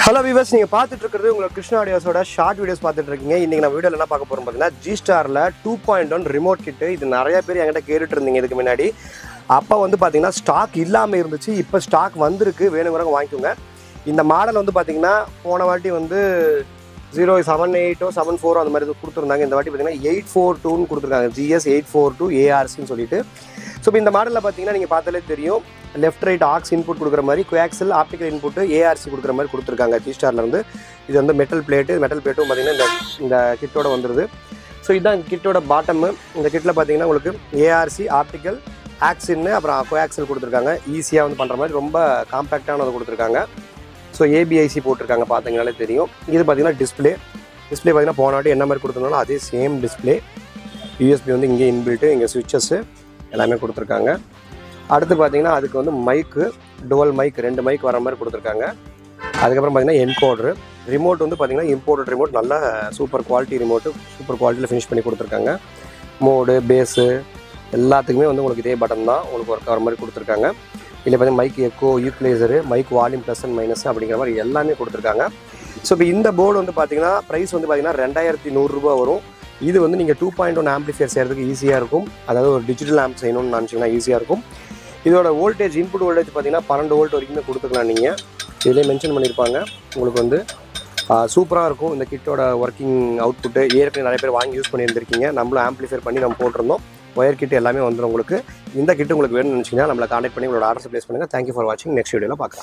Hello viewers, நீங்கள் பார்த்துட்டு இருக்கிறது உங்களோட கிருஷ்ணா ஆடியோஸோட ஷார்ட் வீடியோஸ் பார்த்துட்டு இருக்கீங்க. இன்றைக்கி நம்ம வீடியோவில் என்ன பார்க்க போகிறோம் பார்த்தீங்கன்னா, G-Starல 2.1 ரிமோட் கிட்டு. இது நிறைய பேர் என்கிட்ட கேட்டுட்டு இருந்தீங்க இதுக்கு முன்னாடி. அப்போ வந்து பார்த்தீங்கன்னா ஸ்டாக் இல்லாமல் இருந்துச்சு. இப்போ ஸ்டாக் வந்திருக்கு, வேணுங்கிறவங்க வாங்கிக்கோங்க. இந்த மாடல் வந்து பார்த்தீங்கன்னா போன வாட்டி வந்து 078 74 அந்த மாதிரி கொடுத்துருந்தாங்க. இந்த வாட்டி பார்த்தீங்கன்னா 842 கொடுத்துருக்காங்க. GS 842 ARCன்னு சொல்லிட்டு. ஸோ இப்போ இந்த மாடலில் பார்த்தீங்கன்னா நீங்கள் பார்த்தாலே தெரியும், லெஃப்ட் ரைட் ஆக்ஸ் இன்புட் கொடுக்குற மாதிரி, குவாக்சல் ஆப்டிக்கல் இன்புட்டு ARC கொடுக்குற மாதிரி கொடுத்துருக்காங்க G-Starல இருந்து. இது வந்து மெட்டல் பிளேட்டும் பார்த்தீங்கன்னா இந்த கிட்டோட வந்துடுது. ஸோ இதுதான் கிட்டோட பாட்டமு. இந்த கிட்டில் பார்த்தீங்கன்னா உங்களுக்கு ARC ஆப்டிக்கல் ஆக்ஸின்னு அப்புறம் குவாக்சல் கொடுத்துருக்காங்க. ஈஸியாக வந்து பண்ணுற மாதிரி ரொம்ப காம்பேக்டானது கொடுத்துருக்காங்க. ஸோ ABIC போட்டிருக்காங்க, பார்த்தீங்கனாலே தெரியும். இது பார்த்தீங்கன்னா டிஸ்பிளே பார்த்தீங்கன்னா போன வாட்டி என்ன மாதிரி கொடுத்துருந்தாலும் அதே சேம் டிஸ்பிளே. USB வந்து இங்கே இன்பில்ட்டு, இங்கே சுவிட்சஸ்ஸு எல்லாமே கொடுத்துருக்காங்க. அடுத்து பார்த்தீங்கன்னா அதுக்கு வந்து மைக்கு, டுவல் மைக், 2 மைக் வர மாதிரி கொடுத்துருக்காங்க. அதுக்கப்புறம் பார்த்தீங்கன்னா என்கோடரு. ரிமோட் வந்து பார்த்தீங்கன்னா இம்போர்ட்டட் ரிமோட், நல்ல சூப்பர் குவாலிட்டி ரிமோட்டு, சூப்பர் குவாலிட்டியில் ஃபினிஷ் பண்ணி கொடுத்துருக்காங்க. மோடு, பேஸு எல்லாத்துக்குமே வந்து உங்களுக்கு இதே பட்டன் தான் உங்களுக்கு ஒர்க் ஆகிற மாதிரி கொடுத்துருக்காங்க. இல்லை பார்த்தீங்கன்னா mic echo, equaliser, mic volume plus and minus அப்படிங்கிற மாதிரி எல்லாமே கொடுத்துருக்காங்க. ஸோ இப்போ இந்த போர்டு வந்து பார்த்தீங்கன்னா ப்ரைஸ் வந்து பார்த்தீங்கன்னா 2100 ரூபா வரும். இது வந்து நீங்கள் 2.1 ஆம்பிளிஃபையர் செய்கிறதுக்கு ஈஸியாக இருக்கும். அதாவது ஒரு டிஜிட்டல் ஆம்ப் செய்யணும்னு நினச்சிங்கன்னா ஈஸியாக இருக்கும். இதோட வோல்டேஜ், இன்புட் வோல்டேஜ் பார்த்தீங்கன்னா 12 வோல்ட் வரைக்குமே கொடுத்துக்கலாம். நீங்கள் இதிலே மென்ஷன் பண்ணியிருப்பாங்க. உங்களுக்கு வந்து சூப்பராக இருக்கும் இந்த கிட்டோட ஒர்க்கிங் அவுட்புட்டு. ஏற்கனவே நிறைய பேர் வாங்கி யூஸ் பண்ணியிருந்திருக்கீங்க. நம்மளும் ஆம்பிளிஃபையர் பண்ணி நம்ம போட்டிருந்தோம். ஒயர் கிட்டு எல்லாமே வந்துடும் உங்களுக்கு. இந்த கிட்டு உங்களுக்கு வேணும்னு நினச்சிங்கன்னா நம்மளை கான்டாக்ட் பண்ணி உங்களோட ஆர்டர்ஸ் ப்ளேஸ் பண்ணுங்கள். தேங்க்யூ ஃபார் வாட்சிங். நெக்ஸ்ட் வீடியோவில் பார்க்கலாம்.